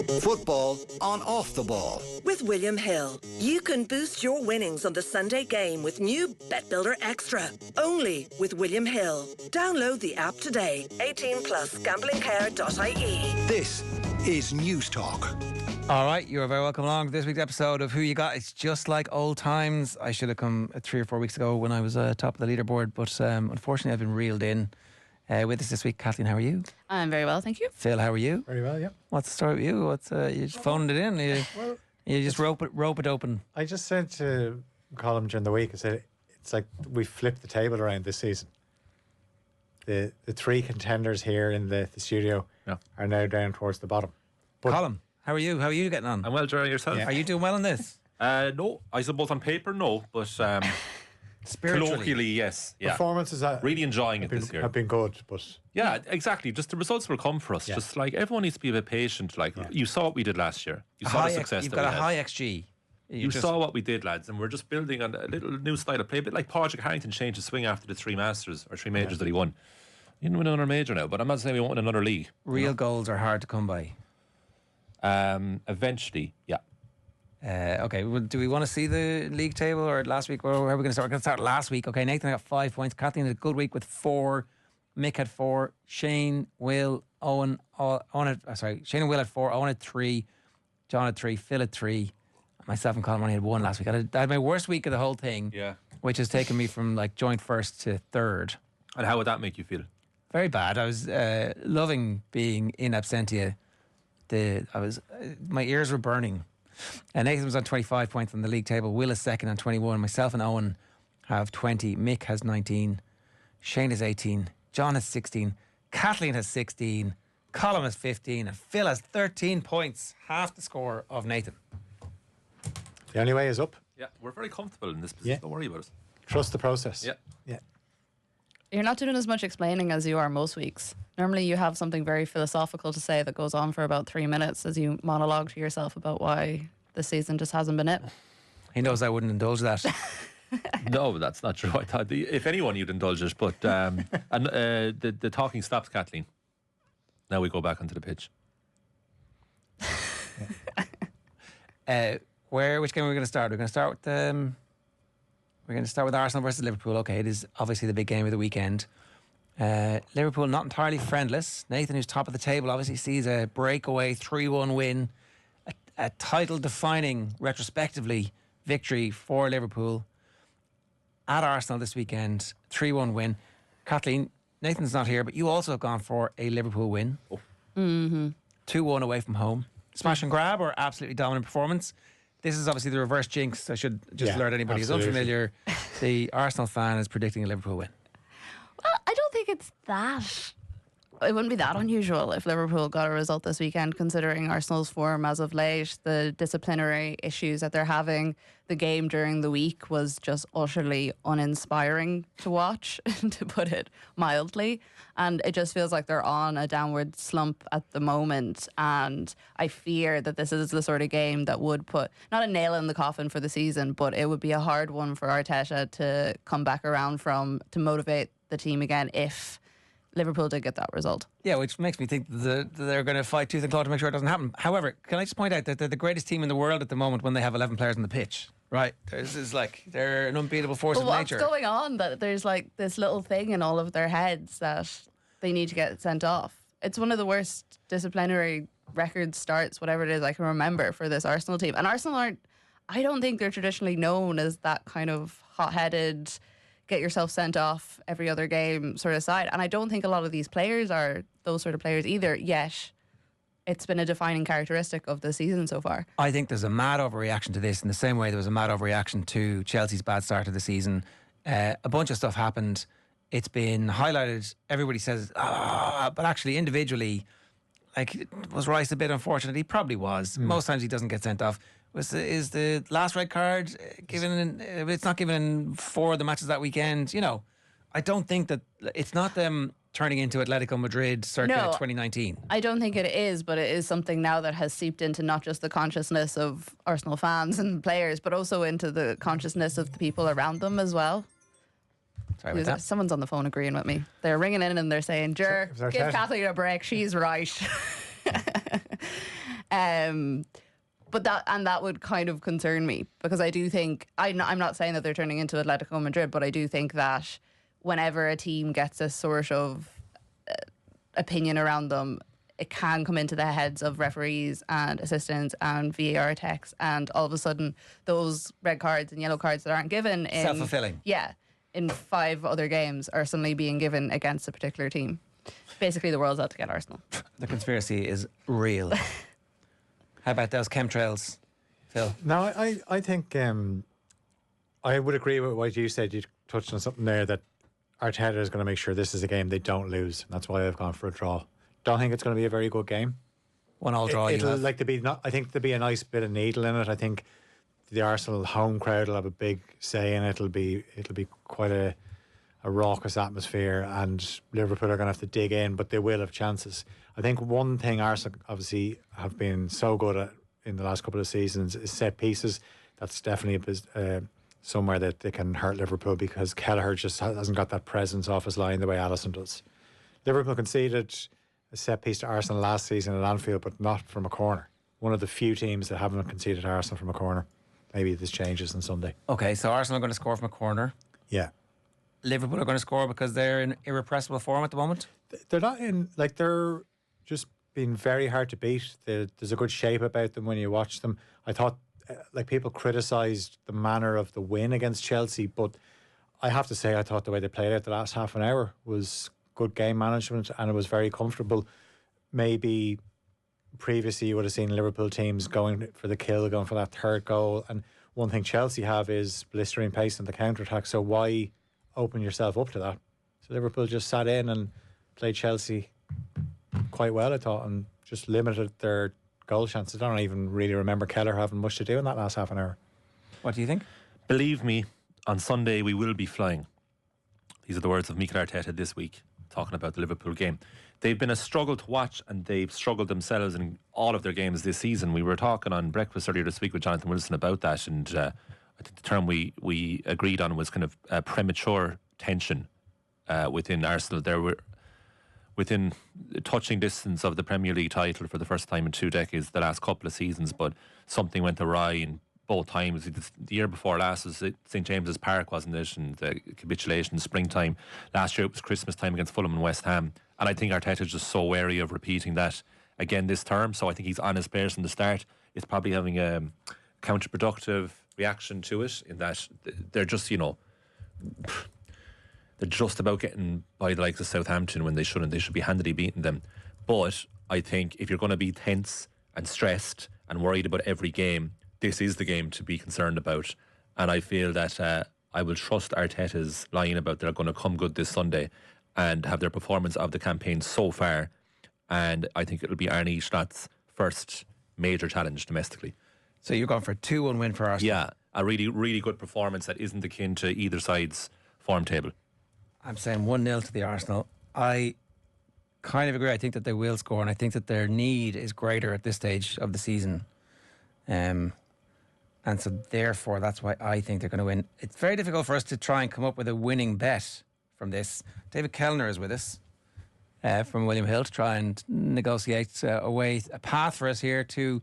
Football on Off the Ball. With William Hill, you can boost your winnings on the Sunday game with new Bet Builder Extra. Only with William Hill. Download the app today. 18 plus gamblingcare.ie. This is News Talk. All right, you're very welcome along to this week's episode of Who You Got. It's just like old times. I should have come 3 or 4 weeks ago when I was top of the leaderboard, but unfortunately I've been reeled in. With us this week, Kathleen, how are you? I'm very well, thank you. Phil, how are you? Very well, yeah. What's the story with you? What's you just phoned it in? You just rope it open. I just said to Colm during the week, I said, it's like we flipped the table around this season. The 3 contenders here in the studio are now down towards the bottom. But Colm, how are you? How are you getting on? I'm well, Ger, yourself? Yeah. Are you doing well in this? No, I suppose on paper, no, but colloquially, yes. Yeah. Performances really enjoying it this year. Have been good, but yeah, exactly. Just the results will come for us. Yeah. Just like everyone needs to be a bit patient. Like you saw what we did last year. You saw the success. You've that got we a had. high XG. You saw what we did, lads, and we're just building on a little new style of play, a bit like Padraig Harrington changed his swing after the 3 Masters or 3 majors that he won. He didn't win another major now, but I'm not saying we won't win another league. Real goals are hard to come by. Eventually, yeah. Okay, well, do we want to see the league table or last week? Where are we going to start? We're going to start last week. Okay, Nathan got 5 points. Kathleen had a good week with 4. Mick had 4. Shane, Will, Shane and Will had 4. Owen had 3. John had 3. Phil had 3. Myself and Colm only had 1 last week. I had my worst week of the whole thing. Yeah. Which has taken me from like joint first to third. And how would that make you feel? Very bad. I was loving being in absentia. My ears were burning. Nathan was on 25 points on the league table. Will is second on 21. Myself and Owen have 20. Mick has 19. Shane has 18. John has 16. Kathleen has 16. Colm has 15. And Phil has 13 points. Half the score of Nathan. the only way is up. Yeah, we're very comfortable in this position. Yeah. Don't worry about it. Trust the process. Yeah. Yeah. You're not doing as much explaining as you are most weeks. Normally you have something very philosophical to say that goes on for about 3 minutes as you monologue to yourself about why the season just hasn't been it. He knows I wouldn't indulge that. No, that's not true. I thought if anyone you'd indulge it, but the talking stops, Kathleen. Now we go back onto the pitch. Which game are we going to start? We're going to start with Arsenal versus Liverpool. Okay, it is obviously the big game of the weekend. Liverpool not entirely friendless. Nathan, who's top of the table, obviously sees a breakaway 3-1 win, a title-defining, retrospectively, victory for Liverpool at Arsenal this weekend. 3-1 win. Kathleen, Nathan's not here, but you also have gone for a Liverpool win. Oh. Mm-hmm. 2-1 away from home. Smash and grab or absolutely dominant performance? This is obviously the reverse jinx. I should just alert anybody who's unfamiliar. The Arsenal fan is predicting a Liverpool win. Well, I don't think it's that. It wouldn't be that unusual if Liverpool got a result this weekend, considering Arsenal's form as of late, the disciplinary issues that they're having. The game during the week was just utterly uninspiring to watch, to put it mildly. And it just feels like they're on a downward slump at the moment. And I fear that this is the sort of game that would put, not a nail in the coffin for the season, but it would be a hard one for Arteta to come back around from, to motivate the team again if Liverpool did get that result. Yeah, which makes me think that they're going to fight tooth and claw to make sure it doesn't happen. However, can I just point out that they're the greatest team in the world at the moment when they have 11 players on the pitch, right? They're an unbeatable force of nature. What's going on? That there's like this little thing in all of their heads that they need to get sent off. It's one of the worst disciplinary record starts, whatever it is, I can remember for this Arsenal team. And Arsenal I don't think they're traditionally known as that kind of hot-headed, get yourself sent off every other game sort of side. And I don't think a lot of these players are those sort of players either, yet it's been a defining characteristic of the season so far. I think there's a mad overreaction to this in the same way there was a mad overreaction to Chelsea's bad start of the season. A bunch of stuff happened. It's been highlighted. Everybody says, but actually individually, was Rice a bit unfortunate? He probably was. Most times he doesn't get sent off. Is the last red card given? It's not given in 4 of the matches that weekend. I don't think that it's not them turning into Atletico Madrid circa 2019. I don't think it is, but it is something now that has seeped into not just the consciousness of Arsenal fans and players, but also into the consciousness of the people around them as well. Sorry about that. Someone's on the phone agreeing with me. They're ringing in and they're saying, Ger, give Kathleen a break. She's right. But that would kind of concern me, because I do think, I'm not saying that they're turning into Atletico Madrid, but I do think that whenever a team gets a sort of opinion around them, it can come into the heads of referees and assistants and VAR techs, and all of a sudden those red cards and yellow cards that aren't given in Self-fulfilling. Yeah, in 5 other games are suddenly being given against a particular team. Basically, the world's out to get Arsenal. The conspiracy is real. How about those chemtrails, Phil? No, I think I would agree with what you said. You touched on something there, that Arteta is going to make sure this is a game they don't lose. And that's why I've gone for a draw. Don't think it's going to be a very good game. 1-1 draw. It'll like to be. I think there'll be a nice bit of needle in it. I think the Arsenal home crowd will have a big say in it. It'll be quite a raucous atmosphere, and Liverpool are going to have to dig in, but they will have chances. I think one thing Arsenal obviously have been so good at in the last couple of seasons is set pieces. That's definitely somewhere that they can hurt Liverpool, because Kelleher just hasn't got that presence off his line the way Alisson does. Liverpool conceded a set piece to Arsenal last season at Anfield, but not from a corner. One of the few teams that haven't conceded to Arsenal from a corner. Maybe this changes on Sunday. Okay, so Arsenal are going to score from a corner. Yeah. Liverpool are going to score because they're in irrepressible form at the moment. They're not in, like, they're just been very hard to beat. There's a good shape about them when you watch them. I thought, like, people criticised the manner of the win against Chelsea, but I have to say I thought the way they played out the last half an hour was good game management, and it was very comfortable. Maybe previously you would have seen Liverpool teams going for the kill, going for that third goal, and one thing Chelsea have is blistering pace on the counter-attack, so why open yourself up to that? So Liverpool just sat in and played Chelsea quite well, I thought, and just limited their goal chances. I don't even really remember Kelleher having much to do in that last half an hour. What do you think? Believe me, on Sunday we will be flying. These are the words of Mikel Arteta this week, talking about the Liverpool game. They've been a struggle to watch, and they've struggled themselves in all of their games this season. We were talking on breakfast earlier this week with Jonathan Wilson about that, and I think the term we agreed on was kind of premature tension within Arsenal. There were within touching distance of the Premier League title for the first time in 2 decades, the last couple of seasons, but something went awry in both times. The year before last was St James's Park, wasn't it? And the capitulation, springtime. Last year it was Christmas time against Fulham and West Ham. And I think Arteta's just so wary of repeating that again this term. So I think he's on his players from the start. It's probably having a counterproductive reaction to it, in that they're just, they're just about getting by the likes of Southampton when they shouldn't. They should be handily beating them. But I think if you're going to be tense and stressed and worried about every game, this is the game to be concerned about. And I feel that I will trust Arteta's line about they're going to come good this Sunday and have their performance of the campaign so far. And I think it'll be Arne Schlott's first major challenge domestically. So you're going for a 2-1 win for Arsenal? Yeah, a really, really good performance that isn't akin to either side's form table. I'm saying 1-0 to the Arsenal. I kind of agree. I think that they will score, and I think that their need is greater at this stage of the season. And so therefore that's why I think they're going to win. It's very difficult for us to try and come up with a winning bet from this. David Kellner is with us from William Hill to try and negotiate a path for us here to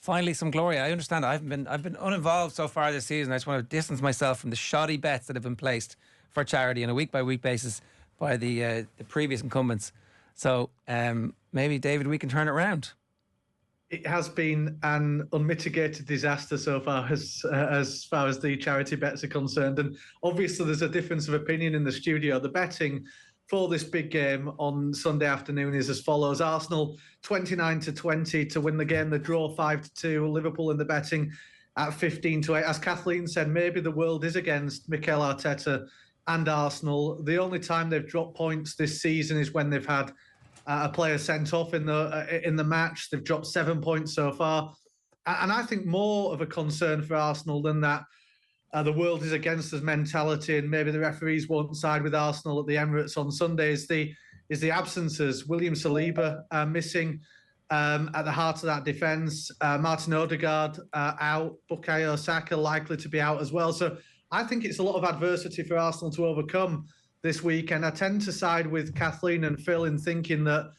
finally some glory. I understand I've been uninvolved so far this season. I just want to distance myself from the shoddy bets that have been placed for charity on a week-by-week basis by the previous incumbents. So maybe, David, we can turn it around. It has been an unmitigated disaster so far as the charity bets are concerned. And obviously there's a difference of opinion in the studio. The betting for this big game on Sunday afternoon is as follows. Arsenal 29-20 to win the game. The draw 5-2. Liverpool in the betting at 15-8. As Kathleen said, maybe the world is against Mikel Arteta and Arsenal. The only time they've dropped points this season is when they've had a player sent off in the match. They've dropped 7 points so far. And I think more of a concern for Arsenal than that the world is against us mentality and maybe the referees won't side with Arsenal at the Emirates on Sunday is the absences. William Saliba missing at the heart of that defence. Martin Odegaard out. Bukayo Saka likely to be out as well. So I think it's a lot of adversity for Arsenal to overcome this week, and I tend to side with Kathleen and Phil in thinking that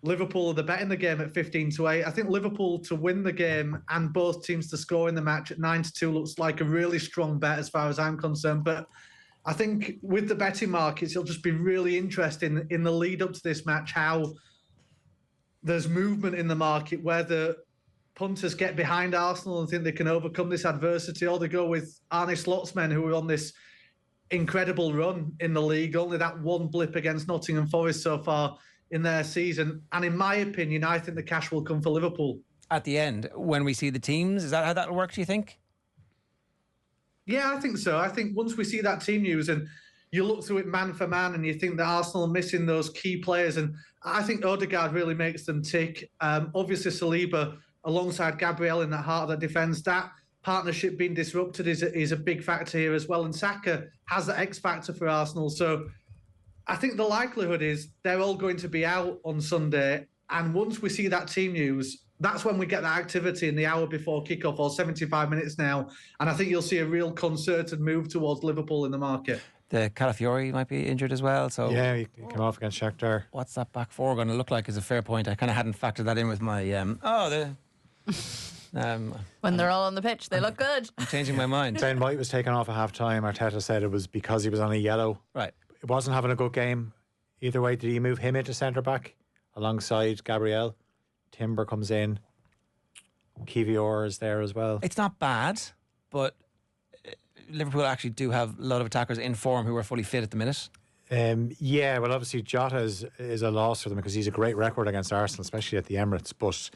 Liverpool are the bet in the game at 15-8. I think Liverpool to win the game and both teams to score in the match at 9-2 looks like a really strong bet as far as I'm concerned. But I think with the betting markets, it'll just be really interesting in the lead up to this match how there's movement in the market where the punters get behind Arsenal and think they can overcome this adversity, or they go with Arne Slot's men who are on this incredible run in the league, only that one blip against Nottingham Forest so far in their season. And in my opinion, I think the cash will come for Liverpool. At the end, when we see the teams, is that how that'll work, do you think? Yeah, I think so. I think once we see that team news and you look through it man for man and you think that Arsenal are missing those key players, and I think Odegaard really makes them tick. Obviously, Saliba alongside Gabriel in that heart of the defence, that partnership being disrupted is a big factor here as well. And Saka has that X factor for Arsenal. So I think the likelihood is they're all going to be out on Sunday. And once we see that team news, that's when we get that activity in the hour before kickoff, or 75 minutes now. And I think you'll see a real concerted move towards Liverpool in the market. The Calafiori might be injured as well. So yeah, he came off against Shakhtar. What's that back four going to look like is a fair point. I kind of hadn't factored that in with my... when they're all on the pitch, they look good. I'm changing my mind. Ben White was taken off at half-time. Arteta said it was because he was on a yellow. Right. It wasn't having a good game. Either way, did he move him into centre-back alongside Gabriel? Timber comes in. Kivior is there as well. It's not bad, but Liverpool actually do have a lot of attackers in form who are fully fit at the minute. Yeah, well, obviously Jota is a loss for them because he's a great record against Arsenal, especially at the Emirates. But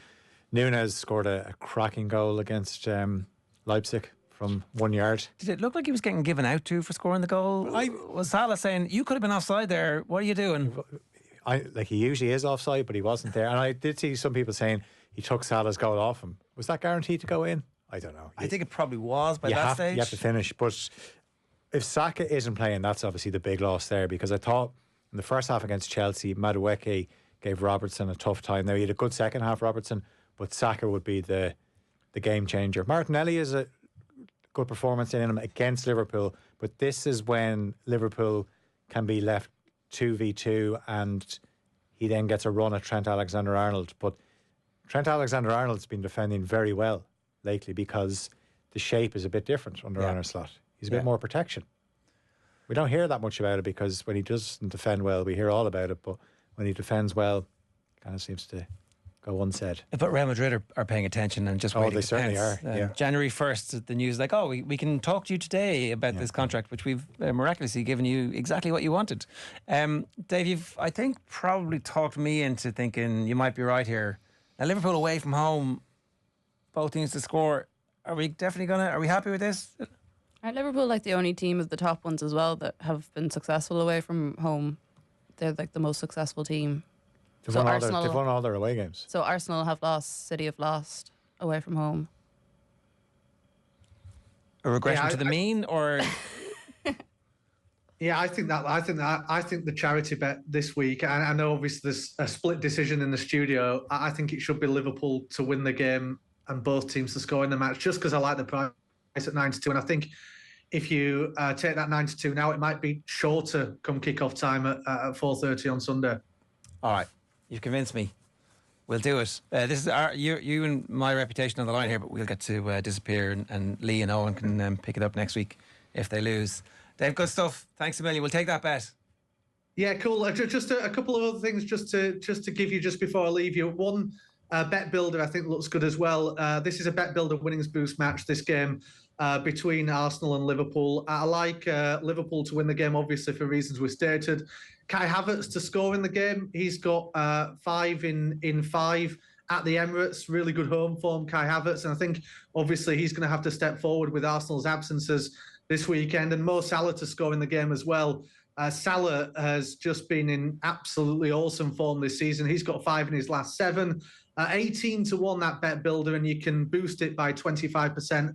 Núñez scored a cracking goal against Leipzig from 1 yard. Did it look like he was getting given out to for scoring the goal? Was Salah saying, you could have been offside there, what are you doing? He usually is offside, but he wasn't there. And I did see some people saying he took Salah's goal off him. Was that guaranteed to go in? I don't know. I think it probably was by that stage. You have to finish. But if Saka isn't playing, that's obviously the big loss there, because I thought in the first half against Chelsea, Madueke gave Robertson a tough time. Now, he had a good second half, Robertson, but Saka would be the game changer. Martinelli is a good performance in him against Liverpool, but this is when Liverpool can be left 2v2 and he then gets a run at Trent Alexander-Arnold. But Trent Alexander-Arnold's been defending very well lately because the shape is a bit different under Arne Slot. He's a bit more protection. We don't hear that much about it because when he doesn't defend well, we hear all about it, but when he defends well, it kind of seems to go unsaid. But Real Madrid are paying attention and just waiting. They certainly are. January 1st, the news like, we can talk to you today about this contract, which we've miraculously given you exactly what you wanted. Dave, you've, I think, probably talked me into thinking you might be right here. Now, Liverpool away from home, both teams to score. Are we happy with this? Are Liverpool like the only team of the top ones as well that have been successful away from home? They're like the most successful team. They've won all their away games. So Arsenal have lost, City have lost away from home. A regression to the mean, or? Yeah, I think the charity bet this week. I know obviously there's a split decision in the studio. I think it should be Liverpool to win the game and both teams to score in the match, just because I like the price at 9-2, and I think if you take that 9-2 now, it might be shorter come kick-off time at 4:30 on Sunday. All right, you've convinced me. We'll do it. This is you and my reputation on the line here, but we'll get to disappear, and Lee and Owen can pick it up next week if they lose. Dave, good stuff. Thanks a million. We'll take that bet. Yeah, cool. Just a couple of other things just to give you just before I leave you. One bet builder I think looks good as well. This is a bet builder winnings boost match, this game between Arsenal and Liverpool. I like Liverpool to win the game, obviously, for reasons we stated. Kai Havertz to score in the game. He's got 5 in 5 at the Emirates. Really good home form, Kai Havertz. And I think, obviously, he's going to have to step forward with Arsenal's absences this weekend. And Mo Salah to score in the game as well. Salah has just been in absolutely awesome form this season. He's got 5 in his last 7. 18-1 that bet builder, and you can boost it by 25%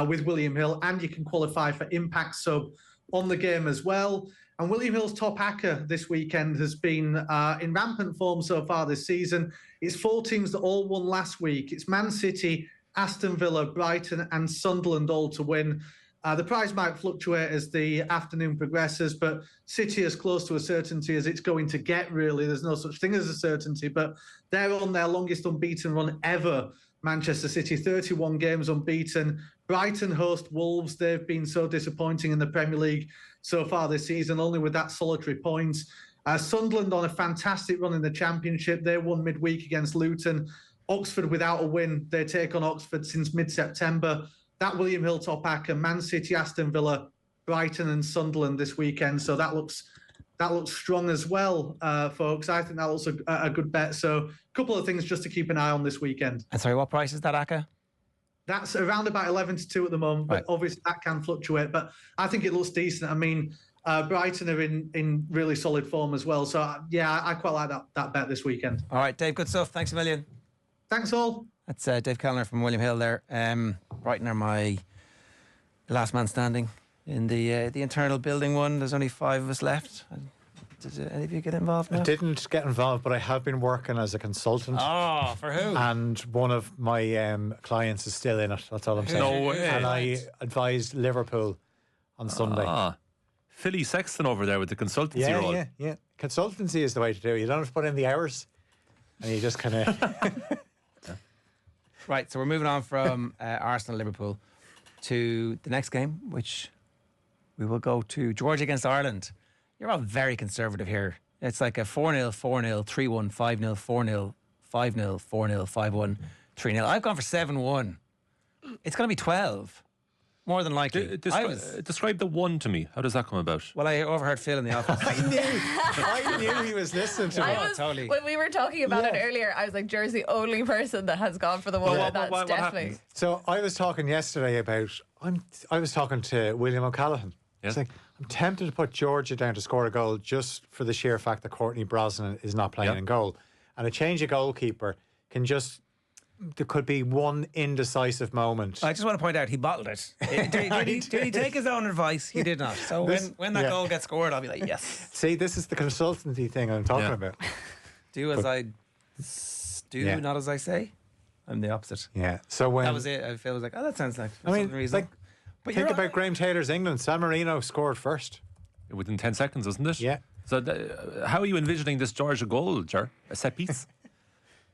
with William Hill, and you can qualify for impact sub on the game as well. And William Hill's top hacker this weekend has been in rampant form so far this season. It's 4 teams that all won last week. It's Man City, Aston Villa, Brighton and Sunderland all to win. The price might fluctuate as the afternoon progresses, but City as close to a certainty as it's going to get, really. There's no such thing as a certainty, but they're on their longest unbeaten run ever. Manchester City, 31 games unbeaten. Brighton host Wolves. They've been so disappointing in the Premier League so far this season, only with that solitary point. Sunderland on a fantastic run in the Championship. They won midweek against Luton. Oxford without a win. They take on Oxford since mid-September. That William Hill top pack, Man City, Aston Villa, Brighton and Sunderland this weekend. So that looks strong as well, folks. I think that looks a good bet. So a couple of things just to keep an eye on this weekend. And sorry, what price is that, Aka? That's around about 11-2 at the moment, but obviously that can fluctuate. But I think it looks decent. I mean, Brighton are in really solid form as well. So, yeah, I quite like that bet this weekend. All right, Dave, good stuff. Thanks a million. Thanks, all. That's Dave Kellner from William Hill there. Brighton are my last man standing in the internal building one. There's only 5 of us left. Did any of you get involved now? I didn't get involved, but I have been working as a consultant. Oh, for who? And one of my clients is still in it. That's all I'm saying. No way. And I advised Liverpool on Sunday. Philly Sexton over there with the consultancy role. Yeah. Consultancy is the way to do it. You don't have to put in the hours, and you just kind of... Right, so we're moving on from Arsenal-Liverpool to the next game, which we will go to Georgia against Ireland. You're all very conservative here. It's like a 4-0, 4-0, 3-1, 5-0, 4-0, 5-0, 4-0, 5-1, 3-0. I've gone for 7-1. It's going to be 12. More than likely. Describe the 1 to me. How does that come about? Well, I overheard Phil in the office. I knew he was listening to me. Totally. When we were talking about it earlier, I was like, Ger's the only person that has gone for the 1. That's what definitely. happened? So I was talking yesterday about... I was talking to William O'Callaghan. Yeah. It's like, I'm tempted to put Georgia down to score a goal just for the sheer fact that Courtney Brosnan is not playing in goal. And a change of goalkeeper can just... There could be one indecisive moment. I just want to point out he bottled it. Did he take his own advice? He did not. So when that goal gets scored, I'll be like, yes. See, this is the consultancy thing I'm talking about. Do as I do, not as I say. I'm the opposite. Yeah. So when that was it, I feel like, that sounds like I mean, something reasonable. But think about Graham Taylor's England. San Marino scored first within 10 seconds, wasn't it? Yeah. So how are you envisioning this Georgia goal, Ger? A set piece?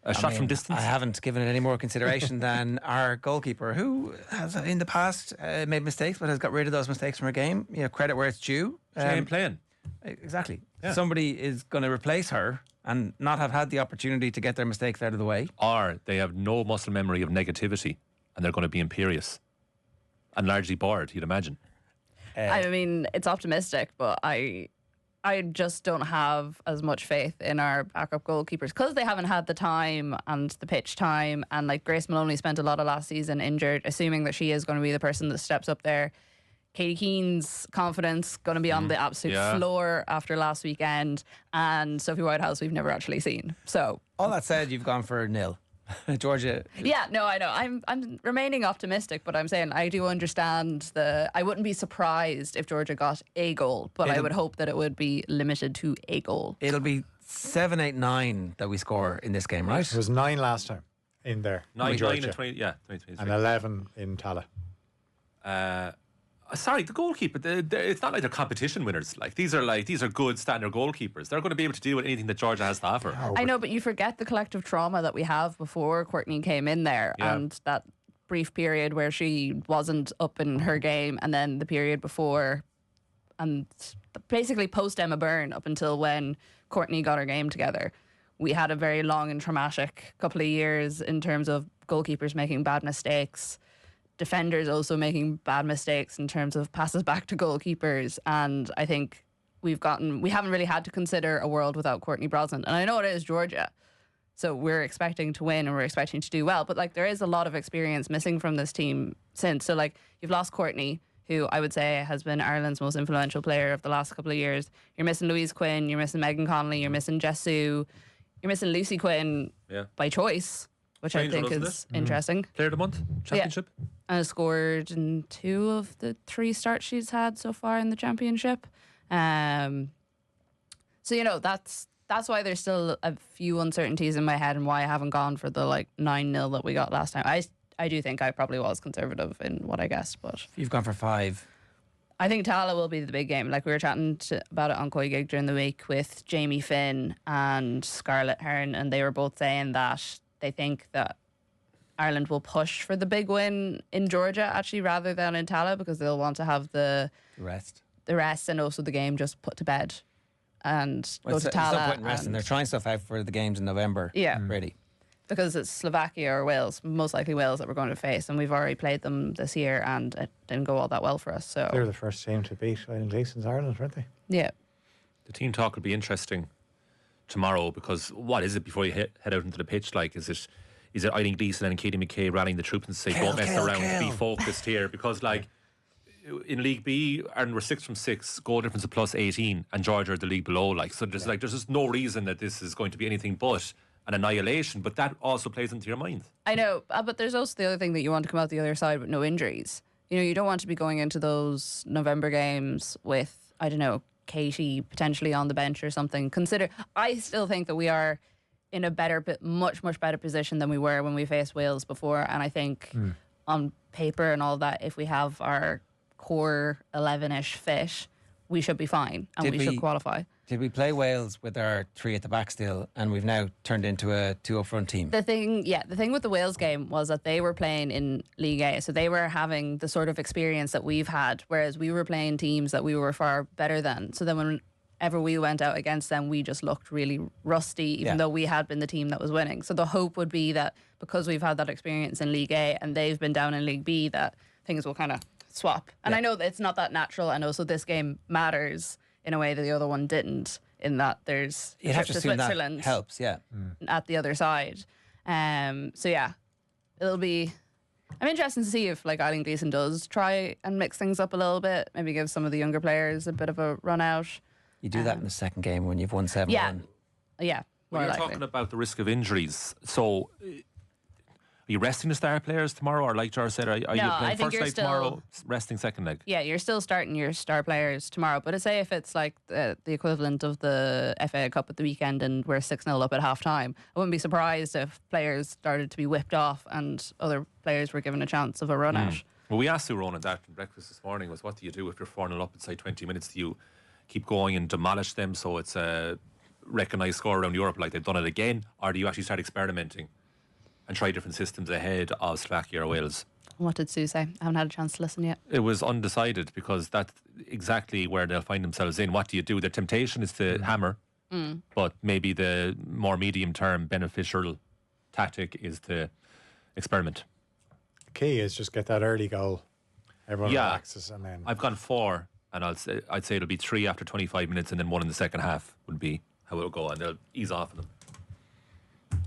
A shot from distance? I haven't given it any more consideration than our goalkeeper, who has in the past made mistakes, but has got rid of those mistakes from her game. You know, credit where it's due. She ain't playing. Exactly. Yeah. Somebody is going to replace her and not have had the opportunity to get their mistakes out of the way. Or they have no muscle memory of negativity and they're going to be imperious and largely bored, you'd imagine. I mean, it's optimistic, but I just don't have as much faith in our backup goalkeepers because they haven't had the time and the pitch time. And like Grace Maloney spent a lot of last season injured, assuming that she is going to be the person that steps up there. Katie Keane's confidence going to be on the absolute floor after last weekend. And Sophie Whitehouse we've never actually seen. So all that said, you've gone for 0. Georgia. Yeah, no, I know. I'm remaining optimistic, but I'm saying I do understand I wouldn't be surprised if Georgia got a goal, but I would hope that it would be limited to a goal. It'll be 7, 8, 9 that we score in this game, right? It was 9 last time in there. 9 Georgia. and 20, 20, and 11 in Tala. Sorry, the goalkeeper. It's not like they're competition winners. Like these are good standard goalkeepers. They're going to be able to deal with anything that Georgia has to offer. I know, but you forget the collective trauma that we have before Courtney came in there, and that brief period where she wasn't up in her game, and then the period before, and basically post Emma Byrne up until when Courtney got her game together. We had a very long and traumatic couple of years in terms of goalkeepers making bad mistakes. Defenders also making bad mistakes in terms of passes back to goalkeepers, and I think we haven't really had to consider a world without Courtney Brosnan. And I know it is Georgia, so we're expecting to win and we're expecting to do well, but like there is a lot of experience missing from this team since. So like you've lost Courtney, who I would say has been Ireland's most influential player of the last couple of years. You're missing Louise Quinn, you're missing Megan Connolly, you're missing Jess Sue, you're missing Lucy Quinn by choice, which I think is interesting. Player of the month, championship. Yeah. And scored in 2 of the 3 starts she's had so far in the championship. So you know that's why there's still a few uncertainties in my head and why I haven't gone for the 9-0 that we got last time. I do think I probably was conservative in what I guessed, but You've gone for 5. I think Tala will be the big game. Like we were chatting about it on Koi Gig during the week with Jamie Finn and Scarlett Hearn, and they were both saying that they think that Ireland will push for the big win in Georgia actually rather than in Tala, because they'll want to have the Rest. and also the game just put to bed and Well, go to there's Tala. no point in resting. They're trying stuff out for the games in November. Yeah. Really. Because it's Slovakia or Wales, most likely Wales, that we're going to face, and we've already played them this year and it didn't go all that well for us. So They're the first team to beat Ireland since Ireland, weren't they? yeah. The team talk will be interesting tomorrow, because what is it before you head out into the pitch? Like, is it Eileen Gleeson and Katie McKay rallying the troops and say, don't mess around, be focused here? Because, like, in League B, Ireland were 6 from 6, goal difference of plus 18, and Georgia are the league below. Like, so there's just no reason that this is going to be anything but an annihilation. But that also plays into your mind. I know, but there's also the other thing that you want to come out the other side with no injuries. You know, you don't want to be going into those November games with, I don't know, Katie potentially on the bench or something. I still think that we are in a much better position than we were when we faced Wales before. And I think on paper and all that, if we have our core 11-ish fit, we should be fine and we should qualify. Did we play Wales with our 3 at the back still, and we've now turned into a 2 up front team? The thing with the Wales game was that they were playing in League A, so they were having the sort of experience that we've had, whereas we were playing teams that we were far better than. So then whenever we went out against them, we just looked really rusty, even though we had been the team that was winning. So the hope would be that because we've had that experience in League A and they've been down in League B, that things will kind of swap. And I know that it's not that natural, and also this game matters in a way that the other one didn't, in that there's You'd have to to assume Switzerland that helps, at the other side. So yeah, it'll be. I'm interested to see if like Eileen Gleeson does try and mix things up a little bit, maybe give some of the younger players a bit of a run out. You do that in the second game when you've won 7-1. Yeah. Well, you're talking about the risk of injuries. So, are you resting the star players tomorrow, or like Ger said, are you playing first leg tomorrow, resting second leg? Yeah, you're still starting your star players tomorrow. But say if it's like the equivalent of the FA Cup at the weekend and we're 6-0 up at half time, I wouldn't be surprised if players started to be whipped off and other players were given a chance of a run out. Well, we asked Sue Ronan that in breakfast this morning, was what do you do if you're 4-0 up inside 20 minutes? Do you keep going and demolish them so it's a recognised score around Europe like they've done it again, or do you actually start experimenting and try different systems ahead of Slovakia or Wales? What did Sue say? I haven't had a chance to listen yet. It was undecided, because that's exactly where they'll find themselves in. What do you do? The temptation is to hammer, but maybe the more medium-term beneficial tactic is to experiment. Key is just get that early goal. Everyone relaxes, and then I've gone 4, and I'd say it'll be 3 after 25 minutes, and then 1 in the second half would be how it'll go, and they'll ease off of them.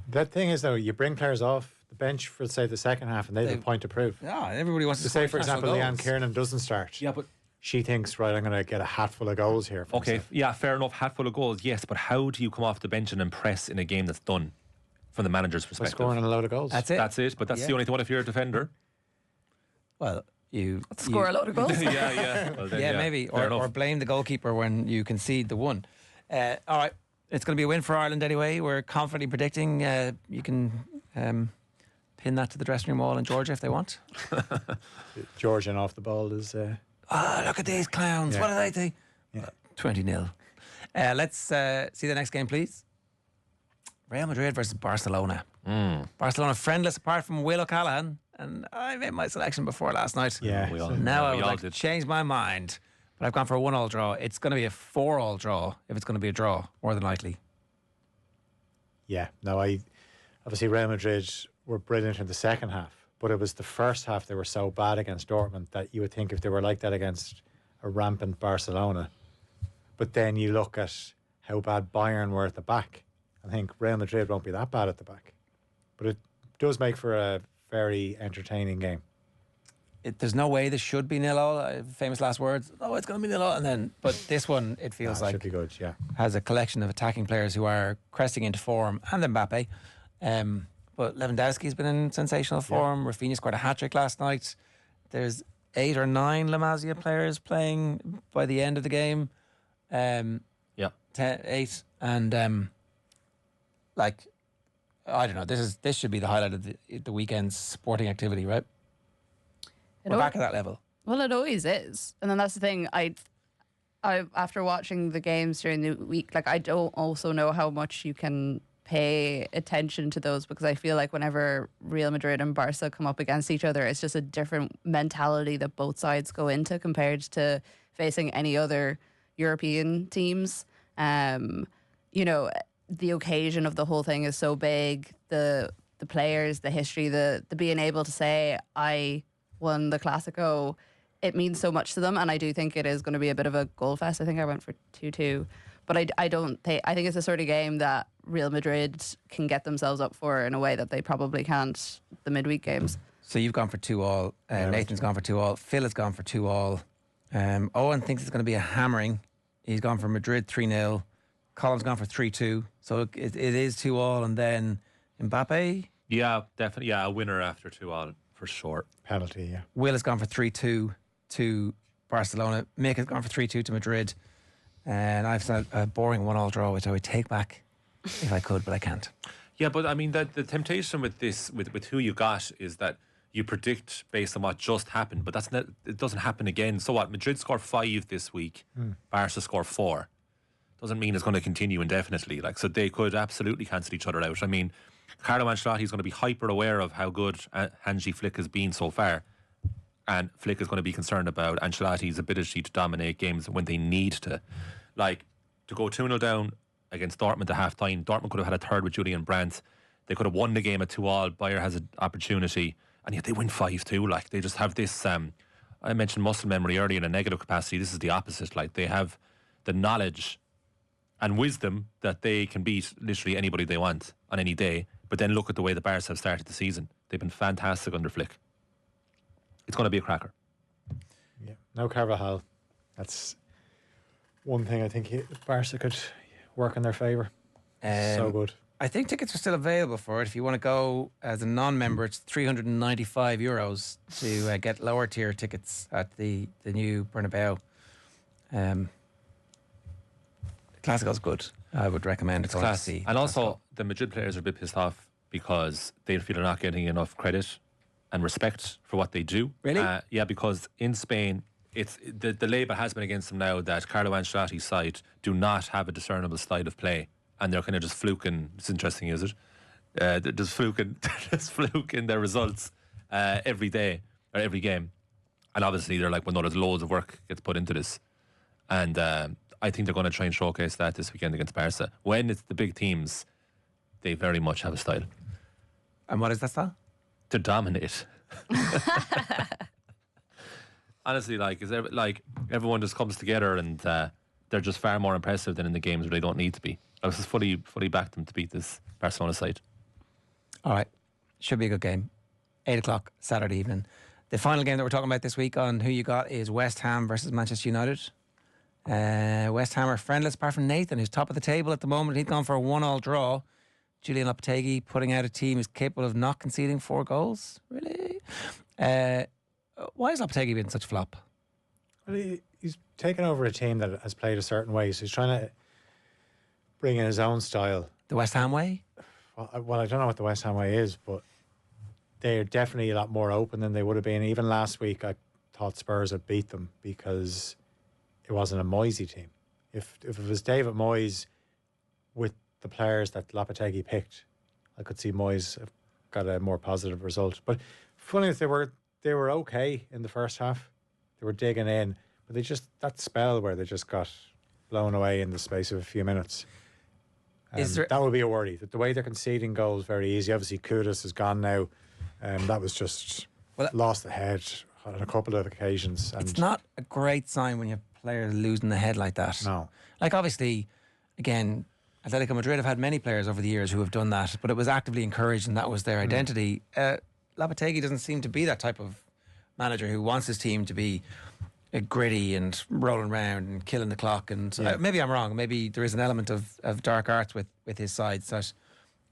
that thing is though, you bring players off the bench for say the second half, and they have a point to prove. Yeah, everybody wants to say, score for example, international Leanne goals. Kiernan doesn't start. Yeah, but She thinks, right, I'm going to get a hatful of goals here. For okay, myself. yeah, fair enough. Hatful of goals, yes, but how do you come off the bench and impress in a game that's done from the manager's By perspective? scoring a load of goals. That's it. That's it, but that's the only thing. What if you're a defender? Well, you Score a load of goals. yeah. Well, then, maybe, fair or enough. blame the goalkeeper when you concede the one. All right, it's going to be a win for Ireland anyway. We're confidently predicting. You can pin that to the dressing room wall in Georgia if they want. Georgian off the ball is. Look at these clowns. Yeah. What did I think? Yeah. 20-0. Let's see the next game, please. Real Madrid versus Barcelona. Barcelona friendless apart from Will O'Callaghan, and I made my selection before last night. Yeah. We all- Now I we would all like to did. change my mind, but I've gone for a 1-1 draw. It's going to be a 4-4 draw if it's going to be a draw, more than likely. Yeah. No, obviously Real Madrid were brilliant in the second half, but it was the first half they were so bad against Dortmund that you would think if they were like that against a rampant Barcelona. But then you look at how bad Bayern were at the back. I think Real Madrid won't be that bad at the back. But it does make for a very entertaining game. There's no way this should be 0-0. Famous last words. Oh, it's going to be 0-0. And then, but this one, it feels It like should be good, yeah. has a collection of attacking players who are cresting into form, and Mbappe. But Lewandowski's been in sensational form. Rafinha scored a hat-trick last night. There's 8 or 9 La Masia players playing by the end of the game. 8. And I don't know. This should be the highlight of the weekend's sporting activity, right? We're back at that level. Well, it always is, and then that's the thing. I after watching the games during the week, like I don't also know how much you can pay attention to those, because I feel like whenever Real Madrid and Barca come up against each other, it's just a different mentality that both sides go into compared to facing any other European teams. You know, the occasion of the whole thing is so big. The players, the history, the being able to say I won the Clásico, it means so much to them, and I do think it is going to be a bit of a goal fest. I think I went for 2-2, but I think it's the sort of game that Real Madrid can get themselves up for in a way that they probably can't the midweek games. So you've gone for 2-2. Nathan's gone for 2-2. Phil has gone for 2-2. Owen thinks it's going to be a hammering. He's gone for Madrid 3-0. Colm's gone for 3-2. So it is 2-2, and then Mbappe. Yeah, definitely. Yeah, a winner after 2-2 for sure. Penalty, yeah. Will has gone for 3-2 to Barcelona. Mick has gone for 3-2 to Madrid. And I've said a boring 1-1 draw, which I would take back if I could, but I can't. Yeah, but I mean, the temptation with this, with who you got, is that you predict based on what just happened, but that's not, it doesn't happen again. So what? Madrid score 5 this week, Barca score 4. Doesn't mean it's going to continue indefinitely. Like, so they could absolutely cancel each other out. I mean, Carlo Ancelotti is going to be hyper aware of how good Hansi Flick has been so far, and Flick is going to be concerned about Ancelotti's ability to dominate games when they need to. Like, to go 2-0 down against Dortmund at half time, Dortmund could have had a third with Julian Brandt. They could have won the game at 2-2. Bayer has an opportunity, and yet they win 5-2. Like, they just have this. I mentioned muscle memory earlier in a negative capacity. This is the opposite. Like, they have the knowledge and wisdom that they can beat literally anybody they want on any day. But then look at the way the Bears have started the season. They've been fantastic under Flick. It's going to be a cracker. Yeah, no Carvajal. That's one thing I think Barca could work in their favour. So good. I think tickets are still available for it. If you want to go as a non-member, it's €395 to get lower tier tickets at the new Bernabeu. Clásico's good. I would recommend it. It's classy. And also, the Madrid players are a bit pissed off because they feel they're not getting enough credit and respect for what they do. Really? Yeah, because in Spain, it's the label has been against them now that Carlo Ancelotti's side do not have a discernible style of play, and they're kind of just fluking. It's interesting, is it? They're just fluking their results every day or every game, and obviously they're like, well, no, there's loads of work gets put into this, and I think they're going to try and showcase that this weekend against Barca. When it's the big teams, they very much have a style. And what is that style? To dominate. Honestly, everyone just comes together, and they're just far more impressive than in the games where they don't need to be. I was just fully backed them to beat this Barcelona side. All right, should be a good game. 8:00 Saturday evening. The final game that we're talking about this week on Who You Got is West Ham versus Manchester United. West Ham are friendless apart from Nathan, who's top of the table at the moment. He's gone for a 1-1 draw. Julian Lopetegui putting out a team who's capable of not conceding 4 goals. Really? Why has Lopetegui been such a flop? Well, he's taken over a team that has played a certain way, so he's trying to bring in his own style. The West Ham way? Well, I don't know what the West Ham way is, but they're definitely a lot more open than they would have been. Even last week, I thought Spurs had beat them because it wasn't a Moisey team. If it was David Moyes with the players that Lopetegui picked, I could see Moyes have got a more positive result. But funny enough, they were okay in the first half. They were digging in, but they just, that spell where they just got blown away in the space of a few minutes. That would be a worry. That the way they're conceding goals very easy. Obviously, Kudus is gone now. That was just lost the head on a couple of occasions. And it's not a great sign when you have players losing the head like that. No. Like, obviously, again, Atletico Madrid have had many players over the years who have done that, but it was actively encouraged and that was their identity. Lopetegui doesn't seem to be that type of manager who wants his team to be gritty and rolling around and killing the clock. And maybe I'm wrong. Maybe there is an element of dark arts with his sides that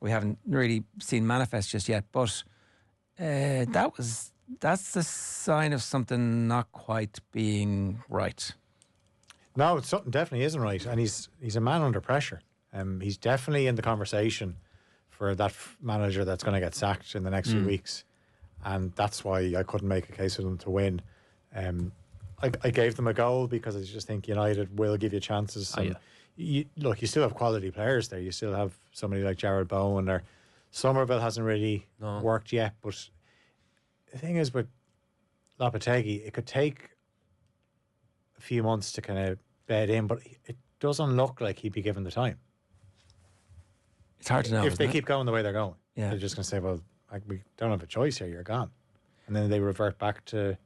we haven't really seen manifest just yet. But that's the sign of something not quite being right. No, something definitely isn't right, and he's a man under pressure. He's definitely in the conversation for that manager that's going to get sacked in the next few weeks. And that's why I couldn't make a case for them to win. I gave them a goal because I just think United will give you chances. You still have quality players there. You still have somebody like Jared Bowen, or Somerville hasn't really worked yet. But the thing is with Lopetegui, it could take a few months to kind of bed in, but it doesn't look like he'd be given the time. It's hard to know. If they keep going the way they're going, Yeah. they're just going to say, well, we don't have a choice here, you're gone. And then they revert back to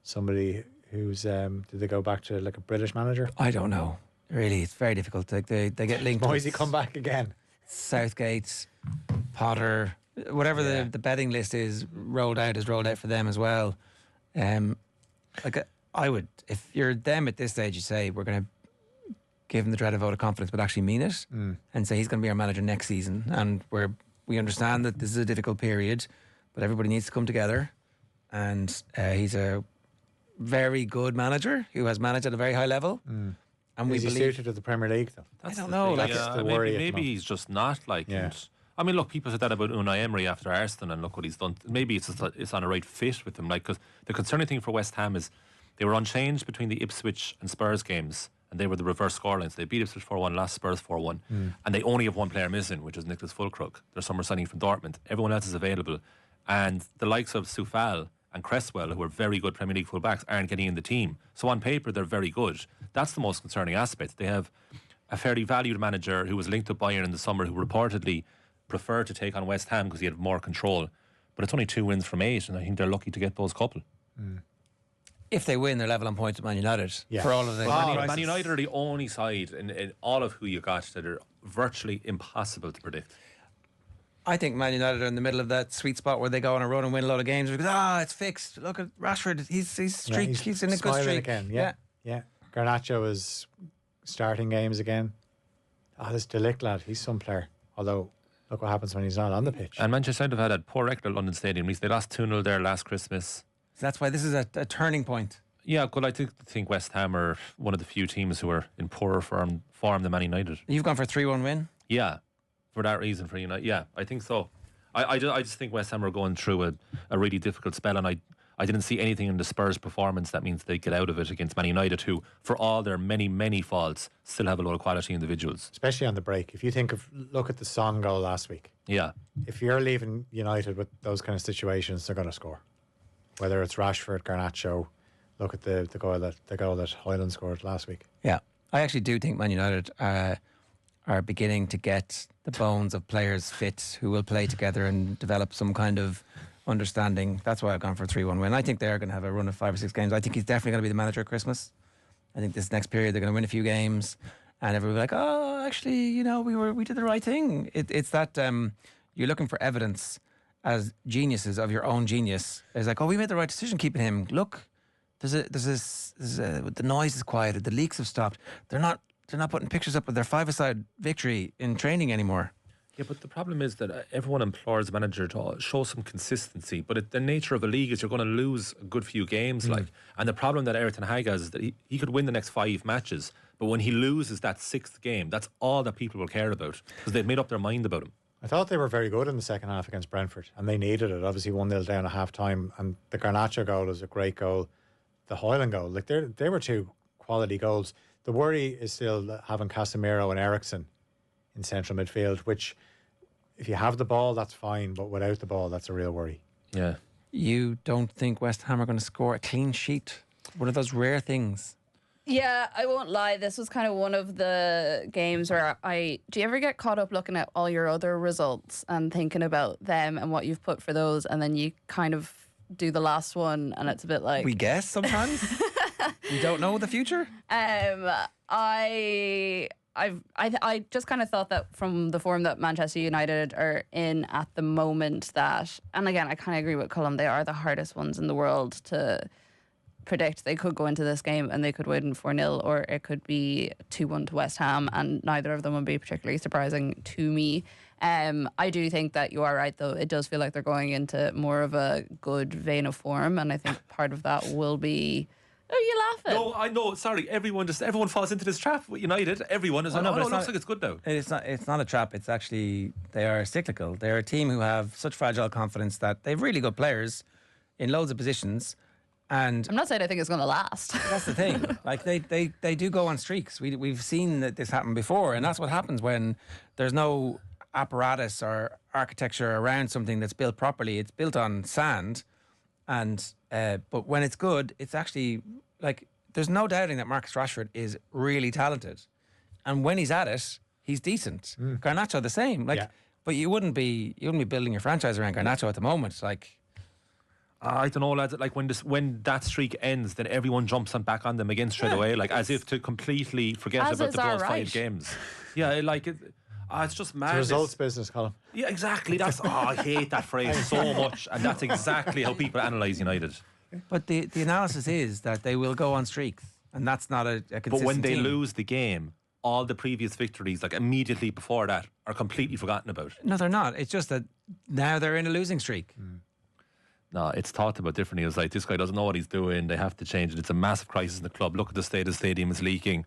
somebody who's, did they go back to like a British manager? I don't know. Really, it's very difficult. Like they get linked. Moisey come back again. Southgate, Potter, whatever the betting list is rolled out for them as well. I would, if you're them at this stage, you say we're going to give him the dreaded vote of confidence, but actually mean it, and say he's going to be our manager next season. And we understand that this is a difficult period, but everybody needs to come together. And he's a very good manager who has managed at a very high level. And is he suited to the Premier League, though? I don't know. Thing. That's the worry. Maybe he's just not like. Yeah. I mean, look, people said that about Unai Emery after Arsenal, and look what he's done. Maybe it's on a right fit with him. Like, because the concerning thing for West Ham is they were unchanged between the Ipswich and Spurs games, and they were the reverse scorelines. They beat Ipswich 4-1, lost Spurs 4-1, and they only have one player missing, which is Nicholas Fulkrug. There's summer signing from Dortmund. Everyone else is available, and the likes of Soufal and Cresswell, who are very good Premier League full-backs, aren't getting in the team. So on paper, they're very good. That's the most concerning aspect. They have a fairly valued manager who was linked to Bayern in the summer, who reportedly preferred to take on West Ham because he had more control. But it's only 2 wins from 8, and I think they're lucky to get those couple. if they win, they're level on points with Man United. Yeah. For all of the Man United are the only side in all of who you got that are virtually impossible to predict. I think Man United are in the middle of that sweet spot where they go on a run and win a lot of games because it's fixed. Look at Rashford, he's in a good streak again. Yeah. Garnacho is starting games again. This De Ligt lad, he's some player. Although, look what happens when he's not on the pitch. And Manchester United have had a poor record at London Stadium. They lost 2-0 there last Christmas. So that's why this is a turning point. Yeah, well, I think West Ham are one of the few teams who are in poorer form than Man United. You've gone for a 3-1 win? Yeah, for that reason, for United. Yeah, I think so. I just think West Ham are going through a really difficult spell, and I didn't see anything in the Spurs' performance that means they get out of it against Man United, who, for all their many, many faults, still have a lot of quality individuals. Especially on the break. If you look at the Son goal last week. Yeah. If you're leaving United with those kind of situations, they're going to score. Whether it's Rashford, Garnacho, look at the goal that Hoyland scored last week. Yeah. I actually do think Man United are beginning to get the bones of players fit who will play together and develop some kind of understanding. That's why I've gone for a 3-1 win. I think they're going to have a run of 5 or 6 games. I think he's definitely going to be the manager at Christmas. I think this next period they're going to win a few games and everybody will be like, oh, actually, we did the right thing. It's that you're looking for evidence as geniuses of your own genius. It's like, oh, we made the right decision keeping him. Look, the noise is quieted, the leaks have stopped. They're not putting pictures up of their 5-a-side victory in training anymore. Yeah, but the problem is that everyone implores the manager to show some consistency. But the nature of a league is you're going to lose a good few games. And the problem that Eric Ten Hag has is that he could win the next 5 matches, but when he loses that 6th game, that's all that people will care about because they've made up their mind about him. I thought they were very good in the second half against Brentford, and they needed it. Obviously 1-0 down at half time, and the Garnacho goal was a great goal. The Hoyland goal, they were 2 quality goals. The worry is still having Casemiro and Eriksen in central midfield, which if you have the ball, that's fine, but without the ball, that's a real worry. Yeah. You don't think West Ham are going to score a clean sheet? One of those rare things. Yeah, I won't lie. This was kind of one of the games where do you ever get caught up looking at all your other results and thinking about them and what you've put for those, and then you kind of do the last one and it's a bit like... We guess sometimes? We don't know the future? I just kind of thought that from the form that Manchester United are in at the moment that, and again, I kind of agree with Colm, they are the hardest ones in the world to predict. They could go into this game and they could win 4-0, or it could be 2-1 to West Ham, and neither of them would be particularly surprising to me. I do think that you are right, though. It does feel like they're going into more of a good vein of form, and I think part of that will be Oh, you laughing? No, I know. Sorry, everyone falls into this trap with United. Everyone is like, no, but it it's looks not- like it's good now. It's not a trap. It's actually, they are cyclical. They're a team who have such fragile confidence that they've really good players in loads of positions. And I'm not saying I think it's going to last. that's the thing. Like they do go on streaks. We've seen that this happen before, and that's what happens when there's no apparatus or architecture around something that's built properly. It's built on sand, and but when it's good, it's actually like there's no doubting that Marcus Rashford is really talented, and when he's at it, he's decent. Garnacho the same. Like, Yeah. but you wouldn't be building your franchise around Garnacho at the moment. Like. I don't know, lads. Like when that streak ends, then everyone jumps back on them again straight away, like as if to completely forget As about is the our first right. 5 games. Yeah, like it's just mad. It's results business, Colm. Yeah, exactly. That's I hate that phrase so much, and that's exactly how people analyse United. But the analysis is that they will go on streaks, and that's not a consistent But when they team. lose the game, all the previous victories, like immediately before that, are completely forgotten about. No, they're not. It's just that now they're in a losing streak. No, it's talked about differently. It's like, this guy doesn't know what he's doing. They have to change it. It's a massive crisis in the club. Look at the state of the stadium. It's leaking.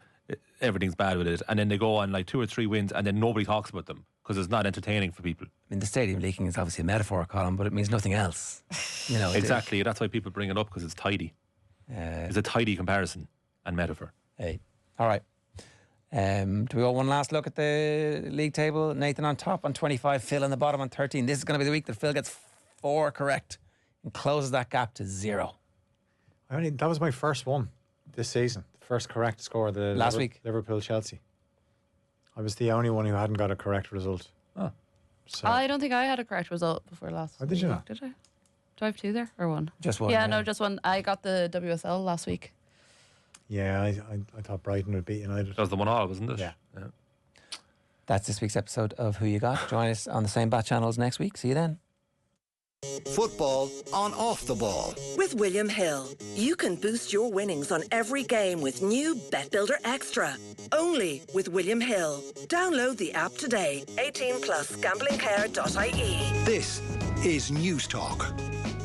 Everything's bad with it. And then they go on like 2 or 3 wins, and then nobody talks about them because it's not entertaining for people. I mean, the stadium leaking is obviously a metaphor, Colin, but it means nothing else. You know, Exactly. That's why people bring it up, because it's tidy. It's a tidy comparison and metaphor. Hey, all right. Do we go one last look at the league table? Nathan on top on 25, Phil on the bottom on 13. This is going to be the week that Phil gets 4 correct and closes that gap to 0. That was my first one this season. The first correct score. The Last week. Liverpool-Chelsea. I was the only one who hadn't got a correct result. Oh. So I don't think I had a correct result before last. Oh, did you not? Did I? Do I have 2 there or 1? Just one. Yeah, no, just 1. I got the WSL last week. yeah, I thought Brighton would beat United. That was the 1-1, wasn't it? Yeah. That's this week's episode of Who You Got. Join us on the same bat channels next week. See you then. Football on Off the Ball. With William Hill, you can boost your winnings on every game with new Bet Builder Extra. Only with William Hill. Download the app today. 18 plus gamblingcare.ie. This is News Talk.